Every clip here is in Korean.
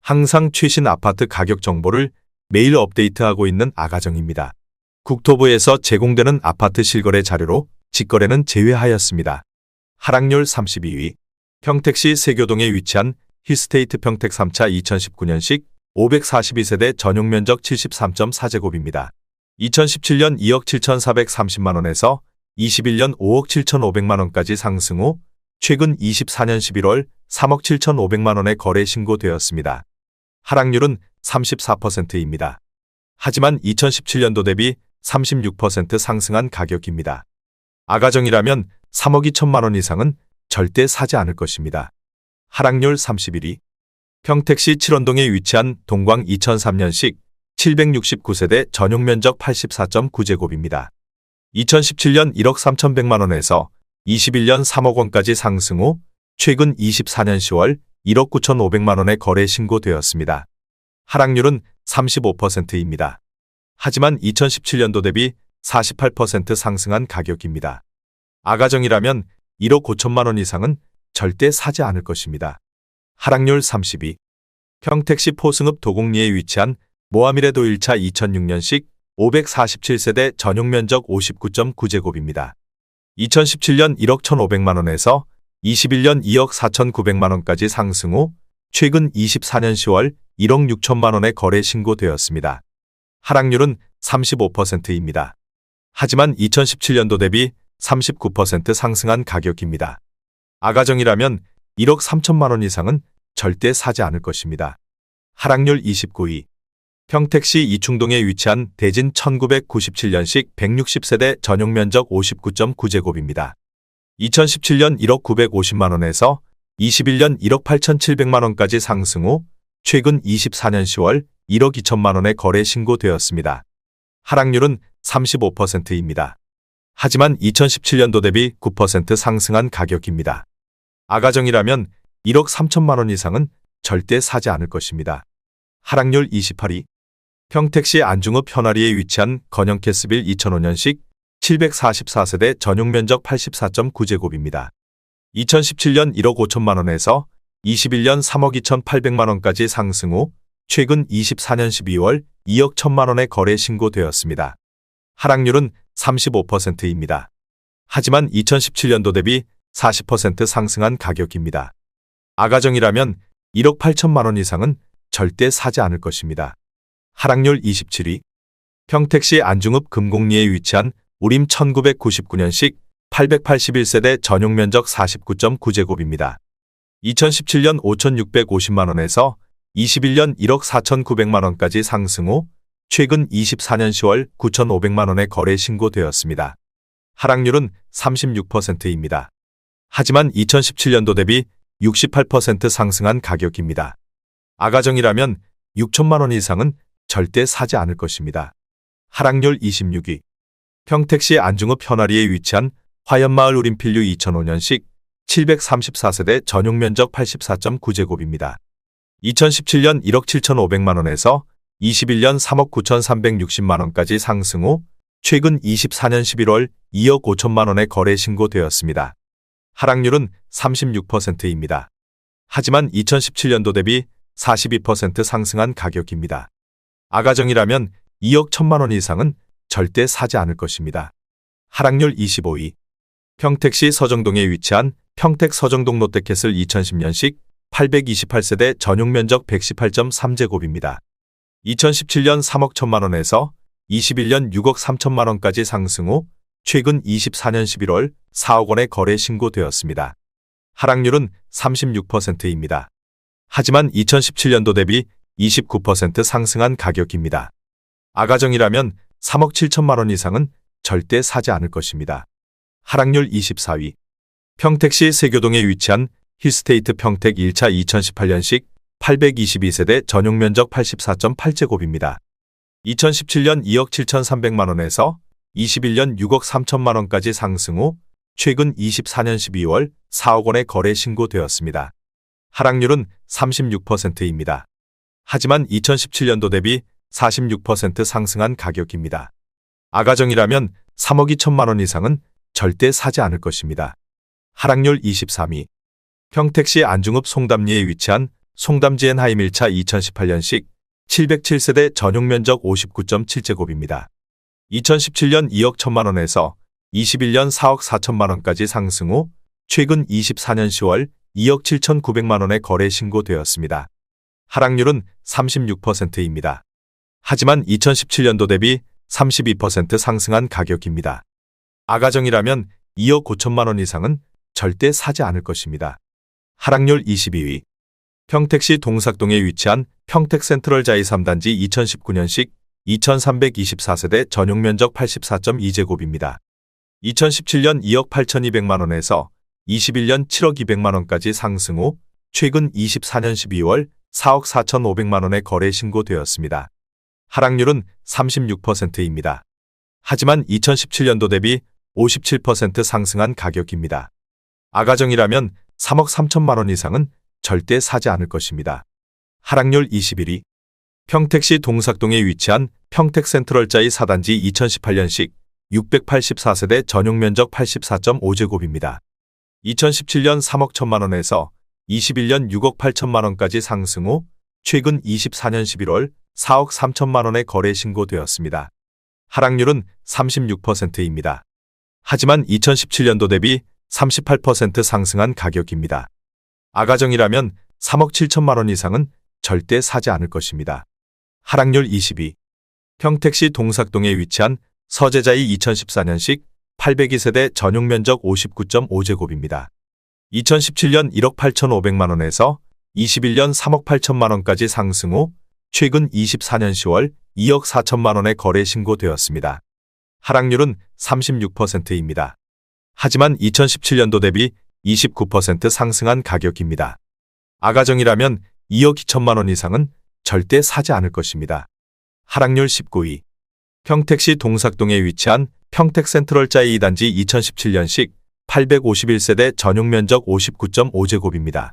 항상 최신 아파트 가격 정보를 매일 업데이트하고 있는 아가정입니다. 국토부에서 제공되는 아파트 실거래 자료로 직거래는 제외하였습니다. 하락률 32위. 평택시 세교동에 위치한 힐스테이트 평택 3차 2019년식 542세대 전용면적 73.4제곱입니다. 2017년 2억 7,430만원에서 21년 5억 7,500만원까지 상승 후 최근 24년 11월 3억 7,500만원에 거래 신고되었습니다. 하락률은 34%입니다. 하지만 2017년도 대비 36% 상승한 가격입니다. 아가정이라면 3억 2천만원 이상은 절대 사지 않을 것입니다. 하락률 31위. 평택시 칠원동에 위치한 동광 2003년식 769세대 전용면적 84.9제곱입니다. 2017년 1억 3,100만원에서 21년 3억 원까지 상승 후 최근 24년 10월 1억 9,500만원에 거래 신고되었습니다. 하락률은 35%입니다. 하지만 2017년도 대비 48% 상승한 가격입니다. 아가정이라면 1억 5천만원 이상은 절대 사지 않을 것입니다. 하락률 32. 평택시 포승읍 도곡리에 위치한 모하미레도 1차 2006년식 547세대 전용면적 59.9제곱입니다. 2017년 1억 1,500만원에서 21년 2억 4,900만원까지 상승 후 최근 24년 10월 1억 6천만원에 거래 신고되었습니다. 하락률은 35%입니다. 하지만 2017년도 대비 39% 상승한 가격입니다. 아가정이라면 1억 3천만원 이상은 절대 사지 않을 것입니다. 하락률 29위. 평택시 이충동에 위치한 대진 1997년식 160세대 전용면적 59.9제곱입니다. 2017년 1억 950만원에서 21년 1억 8,700만원까지 상승 후 최근 24년 10월 1억 2천만원에 거래 신고되었습니다. 하락률은 35%입니다. 하지만 2017년도 대비 9% 상승한 가격입니다. 아가정이라면 1억 3천만원 이상은 절대 사지 않을 것입니다. 하락률 28위. 평택시 안중읍 현아리에 위치한 건영캐스빌 2005년식 744세대 전용면적 84.9제곱입니다. 2017년 1억 5천만원에서 21년 3억 2,800만원까지 상승 후 최근 24년 12월 2억 1천만원에 거래 신고되었습니다. 하락률은 35%입니다. 하지만 2017년도 대비 40% 상승한 가격입니다. 아가정이라면 1억 8천만원 이상은 절대 사지 않을 것입니다. 하락률 27위. 평택시 안중읍 금곡리에 위치한 우림 1999년식 881세대 전용면적 49.9제곱입니다. 2017년 5,650만원에서 21년 1억 4,900만원까지 상승 후 최근 24년 10월 9,500만원에 거래 신고되었습니다. 하락률은 36%입니다. 하지만 2017년도 대비 68% 상승한 가격입니다. 아가정이라면 6천만원 이상은 절대 사지 않을 것입니다. 하락률 26위. 평택시 안중읍 현아리에 위치한 화연마을 우림필류 2005년식 734세대 전용면적 84.9제곱입니다. 2017년 1억 7,500만원에서 21년 3억 9,360만원까지 상승 후 최근 24년 11월 2억 5천만원에 거래 신고되었습니다. 하락률은 36%입니다. 하지만 2017년도 대비 42% 상승한 가격입니다. 아가정이라면 2억 1천만원 이상은 절대 사지 않을 것입니다. 하락률 25위. 평택시 서정동에 위치한 평택 서정동 롯데캐슬 2010년식 828세대 전용면적 118.3제곱입니다. 2017년 3억 1천만원에서 21년 6억 3천만원까지 상승 후 최근 24년 11월 4억 원에 거래 신고되었습니다. 하락률은 36%입니다. 하지만 2017년도 대비 29% 상승한 가격입니다. 아가정이라면 3억 7천만원 이상은 절대 사지 않을 것입니다. 하락률 24위. 평택시 세교동에 위치한 힐스테이트 평택 1차 2018년식 822세대 전용면적 84.8제곱입니다. 2017년 2억 7,300만원에서 21년 6억 3천만원까지 상승 후 최근 24년 12월 4억 원에 거래 신고되었습니다. 하락률은 36%입니다. 하지만 2017년도 대비 46% 상승한 가격입니다. 아가정이라면 3억 2천만원 이상은 절대 사지 않을 것입니다. 하락률 23위. 평택시 안중읍 송담리에 위치한 송담 GN 하이밀차 2018년식 707세대 전용 면적 59.7제곱입니다. 2017년 2억 1천만원에서 21년 4억 4천만원까지 상승 후 최근 24년 10월 2억 7,900만원에 거래 신고되었습니다. 하락률은 36%입니다. 하지만 2017년도 대비 32% 상승한 가격입니다. 아가정이라면 2억 5천만원 이상은 절대 사지 않을 것입니다. 하락률 22위. 평택시 동삭동에 위치한 평택센트럴자이 3단지 2019년식 2324세대 전용 면적 84.2제곱입니다. 2017년 2억 8,200만원에서 21년 7억 200만원까지 상승 후 최근 24년 12월 4억 4,500만원에 거래 신고되었습니다. 하락률은 36%입니다. 하지만 2017년도 대비 57% 상승한 가격입니다. 아가정이라면 3억 3천만원 이상은 절대 사지 않을 것입니다. 하락률 21위. 평택시 동삭동에 위치한 평택센트럴자이 4단지 2018년식 684세대 전용 면적 84.5제곱입니다. 2017년 3억 1천만원에서 21년 6억 8천만원까지 상승 후 최근 24년 11월 4억 3천만원에 거래 신고되었습니다. 하락률은 36%입니다. 하지만 2017년도 대비 38% 상승한 가격입니다. 아가정이라면 3억 7천만원 이상은 절대 사지 않을 것입니다. 하락률 22. 평택시 동삭동에 위치한 서재자이 2014년식 802세대 전용 면적 59.5제곱입니다. 2017년 1억 8,500만원에서 21년 3억 8천만원까지 상승 후 최근 24년 10월 2억 4천만원에 거래 신고되었습니다. 하락률은 36%입니다. 하지만 2017년도 대비 29% 상승한 가격입니다. 아가정이라면 2억 2천만원 이상은 절대 사지 않을 것입니다. 하락률 19위. 평택시 동삭동에 위치한 평택센트럴자이 2단지 2017년식 851세대 전용 면적 59.5제곱입니다.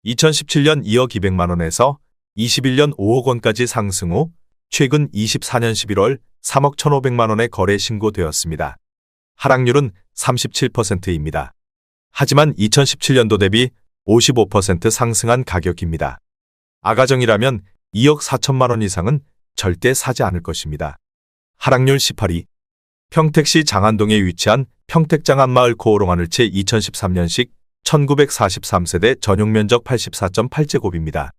2017년 2억 200만원에서 21년 5억 원까지 상승 후 최근 24년 11월 3억 1,500만원에 거래 신고되었습니다. 하락률은 37%입니다. 하지만 2017년도 대비 55% 상승한 가격입니다. 아가정이라면 2억 4천만원 이상은 절대 사지 않을 것입니다. 하락률 18위. 평택시 장안동에 위치한 평택장안마을 고오롱하늘채 2013년식 1943세대 전용 면적 84.8제곱입니다.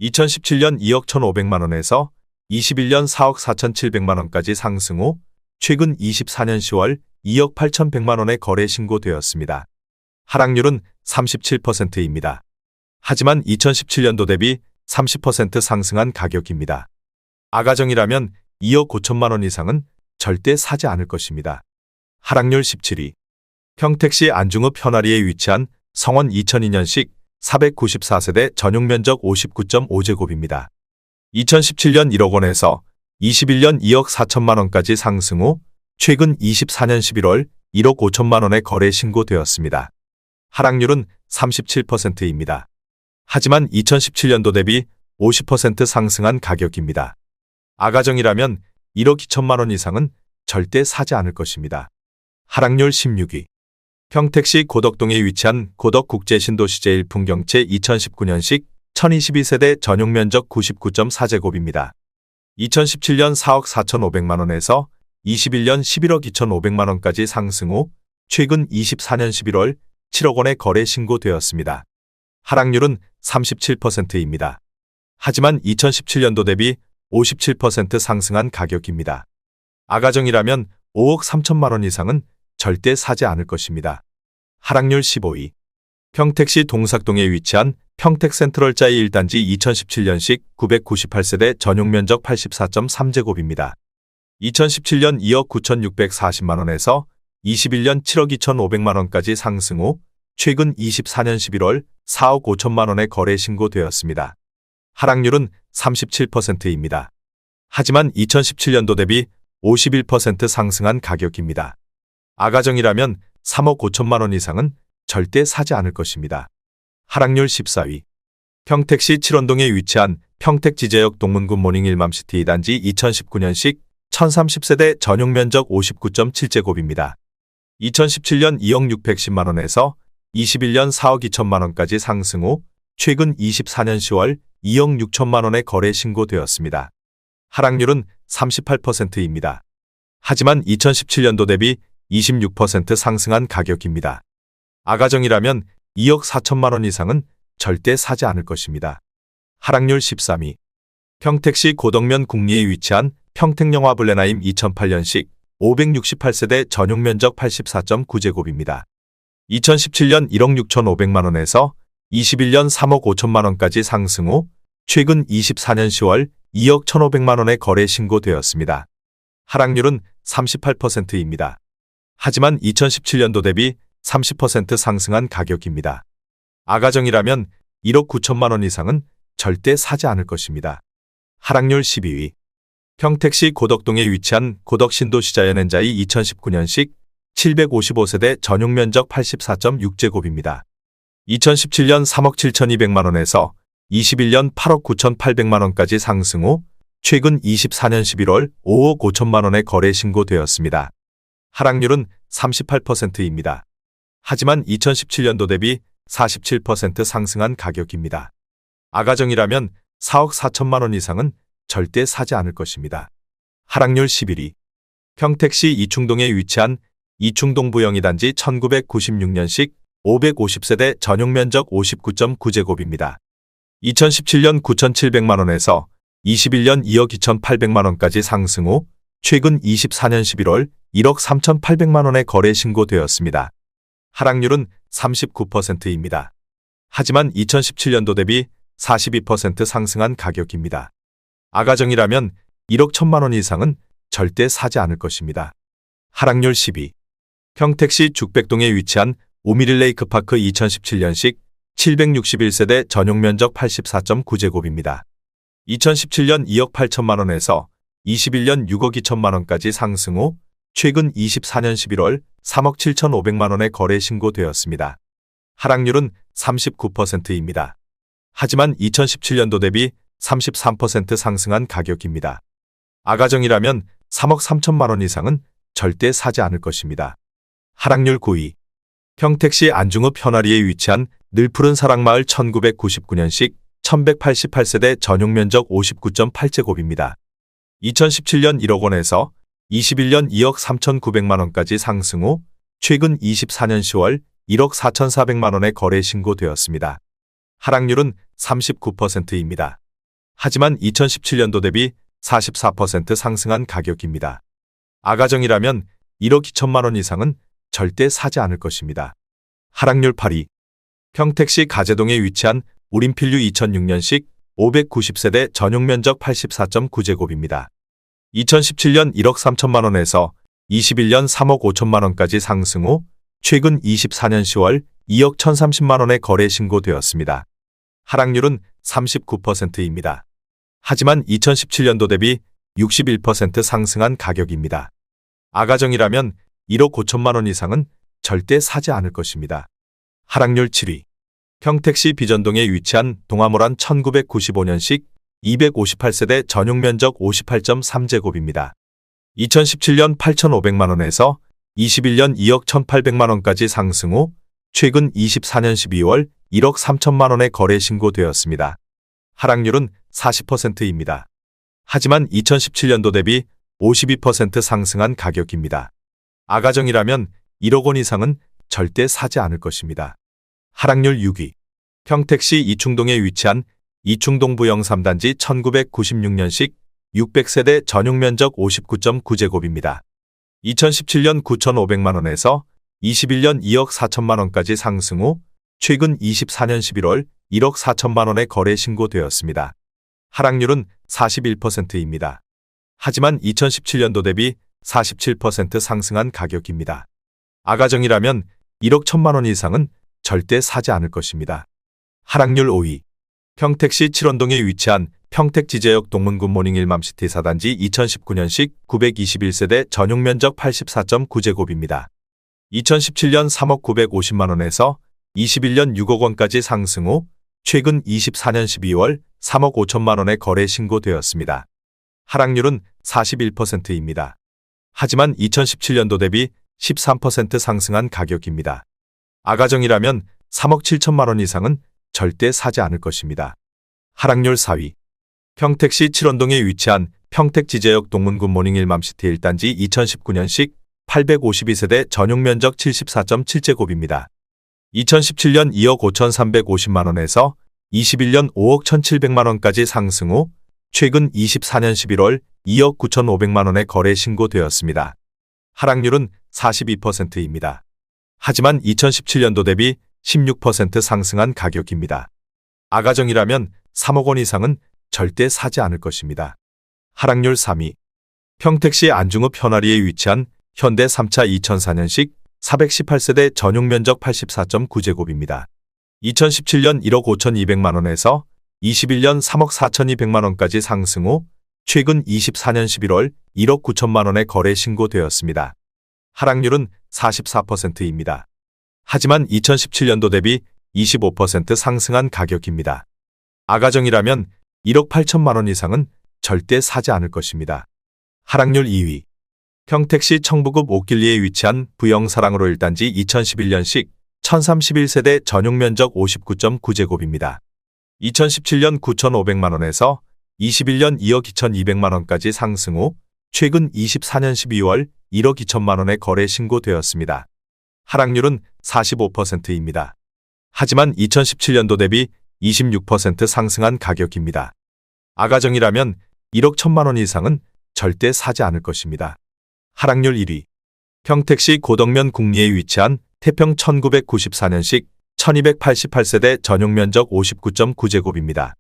2017년 2억 1,500만원에서 21년 4억 4,700만원까지 상승 후 최근 24년 10월 2억 8,100만원에 거래 신고되었습니다. 하락률은 37%입니다. 하지만 2017년도 대비 30% 상승한 가격입니다. 아가정이라면 2억 5천만원 이상은 절대 사지 않을 것입니다. 하락률 17위. 평택시 안중읍 현아리에 위치한 성원 2002년식 494세대 전용 면적 59.5제곱입니다. 2017년 1억 원에서 21년 2억 4천만원까지 상승 후 최근 24년 11월 1억 5천만원에 거래 신고되었습니다. 하락률은 37%입니다. 하지만 2017년도 대비 50% 상승한 가격입니다. 아가정이라면 1억 2천만원 이상은 절대 사지 않을 것입니다. 하락률 16위. 평택시 고덕동에 위치한 고덕국제신도시 제1풍경채 2019년식 1022세대 전용 면적 99.4제곱입니다. 2017년 4억 4,500만원에서 21년 11억 2,500만원까지 상승 후 최근 24년 11월 7억 원에 거래 신고되었습니다. 하락률은 37%입니다. 하지만 2017년도 대비 57% 상승한 가격입니다. 아가정이라면 5억 3천만원 이상은 절대 사지 않을 것입니다. 하락률 15위. 평택시 동삭동에 위치한 평택센트럴자이 1단지 2017년식 998세대 전용 면적 84.3제곱입니다. 2017년 2억 9,640만원에서 21년 7억 2,500만원까지 상승 후 최근 24년 11월 4억 5천만원에 거래 신고되었습니다. 하락률은 37%입니다. 하지만 2017년도 대비 51% 상승한 가격입니다. 아가정이라면 3억 5천만원 이상은 절대 사지 않을 것입니다. 하락률 14위. 평택시 칠원동에 위치한 평택지제역 동문구 모닝 일맘시티 2단지 2019년식 1030세대 전용 면적 59.7제곱입니다. 2017년 2억 610만원에서 21년 4억 2천만원까지 상승 후 최근 24년 10월 2억 6천만 원의 거래 신고되었습니다. 하락률은 38%입니다. 하지만 2017년도 대비 26% 상승한 가격입니다. 아가정이라면 2억 4천만 원 이상은 절대 사지 않을 것입니다. 하락률 13위. 평택시 고덕면 국리에 위치한 평택영화 블레나임 2008년식 568세대 전용 면적 84.9제곱입니다. 2017년 1억 6,500만 원에서 21년 3억 5천만 원까지 상승 후 최근 24년 10월 2억 1,500만 원의 거래 신고되었습니다. 하락률은 38%입니다. 하지만 2017년도 대비 30% 상승한 가격입니다. 아가정이라면 1억 9천만 원 이상은 절대 사지 않을 것입니다. 하락률 12위. 평택시 고덕동에 위치한 고덕신도시자연엔자이 2019년식 755세대 전용 면적 84.6제곱입니다. 2017년 3억 7,200만 원에서 21년 8억 9,800만 원까지 상승 후 최근 24년 11월 5억 5천만 원의 거래 신고되었습니다. 하락률은 38%입니다. 하지만 2017년도 대비 47% 상승한 가격입니다. 아가정이라면 4억 4천만 원 이상은 절대 사지 않을 것입니다. 하락률 11위. 평택시 이충동에 위치한 이충동 부영이 단지 1996년식 550세대 전용 면적 59.9제곱입니다. 2017년 9,700만 원에서 21년 2억 2,800만 원까지 상승 후 최근 24년 11월 1억 3,800만 원의 거래 신고되었습니다. 하락률은 39%입니다. 하지만 2017년도 대비 42% 상승한 가격입니다. 아가정이라면 1억 1천만 원 이상은 절대 사지 않을 것입니다. 하락률 10위. 평택시 죽백동에 위치한 오미릴레이크파크 2017년식 761세대 전용 면적 84.9제곱입니다. 2017년 2억 8천만 원에서 21년 6억 2천만 원까지 상승 후 최근 24년 11월 3억 7,500만 원의 거래 신고되었습니다. 하락률은 39%입니다. 하지만 2017년도 대비 33% 상승한 가격입니다. 아가정이라면 3억 3천만 원 이상은 절대 사지 않을 것입니다. 하락률 9위. 평택시 안중읍 현아리에 위치한 늘푸른 사랑마을 1999년식 1188세대 전용 면적 59.8제곱입니다. 2017년 1억 원에서 21년 2억 3,900만 원까지 상승 후 최근 24년 10월 1억 4,400만 원의 거래 신고되었습니다. 하락률은 39%입니다. 하지만 2017년도 대비 44% 상승한 가격입니다. 아가정이라면 1억 2천만 원 이상은 절대 사지 않을 것입니다. 하락률 8위. 평택시 가재동에 위치한 우림필류 2006년식 590세대 전용 면적 84.9제곱입니다. 2017년 1억 3천만 원에서 21년 3억 5천만 원까지 상승 후 최근 24년 10월 2억 1,030만 원의 거래 신고되었습니다. 하락률은 39%입니다. 하지만 2017년도 대비 61% 상승한 가격입니다. 아가정이라면 1억 5천만 원 이상은 절대 사지 않을 것입니다. 하락률 7위. 평택시 비전동에 위치한 동아모란 1995년식 258세대 전용 면적 58.3제곱입니다. 2017년 8,500만 원에서 21년 2억 1,800만 원까지 상승 후 최근 24년 12월 1억 3천만 원의 거래 신고되었습니다. 하락률은 40%입니다. 하지만 2017년도 대비 52% 상승한 가격입니다. 아가정이라면 1억 원 이상은 절대 사지 않을 것입니다. 하락률 6위. 평택시 이충동에 위치한 이충동 부영 3단지 1996년식 600세대 전용 면적 59.9제곱입니다. 2017년 9,500만 원에서 21년 2억 4천만 원까지 상승 후 최근 24년 11월 1억 4천만 원의 거래 신고되었습니다. 하락률은 41%입니다. 하지만 2017년도 대비 47% 상승한 가격입니다. 아가정이라면 1억 1천만 원 이상은 절대 사지 않을 것입니다. 하락률 5위. 평택시 칠원동에 위치한 평택지제역 동문굿모닝 1맘시티 4단지 2019년식 921세대 전용 면적 84.9제곱입니다. 2017년 3억 950만 원에서 21년 6억 원까지 상승 후 최근 24년 12월 3억 5천만 원의 거래 신고되었습니다. 하락률은 41%입니다. 하지만 2017년도 대비 13% 상승한 가격입니다. 아가정이라면 3억 7천만 원 이상은 절대 사지 않을 것입니다. 하락률 4위. 평택시 칠원동에 위치한 평택지제역 동문 굿모닝 일맘시티 1단지 2019년식 852세대 전용 면적 74.7제곱입니다. 2017년 2억 5,350만원에서 21년 5억 1,700만원까지 상승 후 최근 24년 11월 2억 9,500만원에 거래 신고되었습니다. 하락률은 42%입니다. 하지만 2017년도 대비 16% 상승한 가격입니다. 아가정이라면 3억 원 이상은 절대 사지 않을 것입니다. 하락률 3위. 평택시 안중읍 현아리에 위치한 현대 3차 2004년식 418세대 전용 면적 84.9제곱입니다. 2017년 1억 5,200만원에서 21년 3억 4,200만원까지 상승 후 최근 24년 11월 1억 9천만원에 거래 신고되었습니다. 하락률은 44%입니다. 하지만 2017년도 대비 25% 상승한 가격입니다. 아가정이라면 1억 8천만원 이상은 절대 사지 않을 것입니다. 하락률 2위. 평택시 청부읍 옥길리에 위치한 부영사랑으로 1단지 2011년식 1031세대 전용 면적 59.9제곱입니다. 2017년 9,500만원에서 21년 2억 2,200만원까지 상승 후 최근 24년 12월 1억 2천만원에 거래 신고되었습니다. 하락률은 45%입니다. 하지만 2017년도 대비 26% 상승한 가격입니다. 아가정이라면 1억 1천만원 이상은 절대 사지 않을 것입니다. 하락률 1위. 평택시 고덕면 국리에 위치한 태평 1994년식 1288세대 전용 면적 59.9제곱입니다.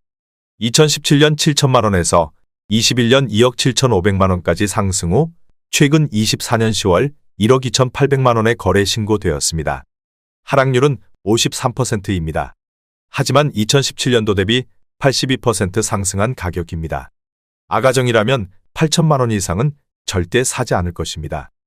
2017년 7천만원에서 21년 2억 7,500만원까지 상승 후 최근 24년 10월 1억 2,800만원에 거래 신고되었습니다. 하락률은 53%입니다. 하지만 2017년도 대비 82% 상승한 가격입니다. 아가정이라면 8천만원 이상은 절대 사지 않을 것입니다.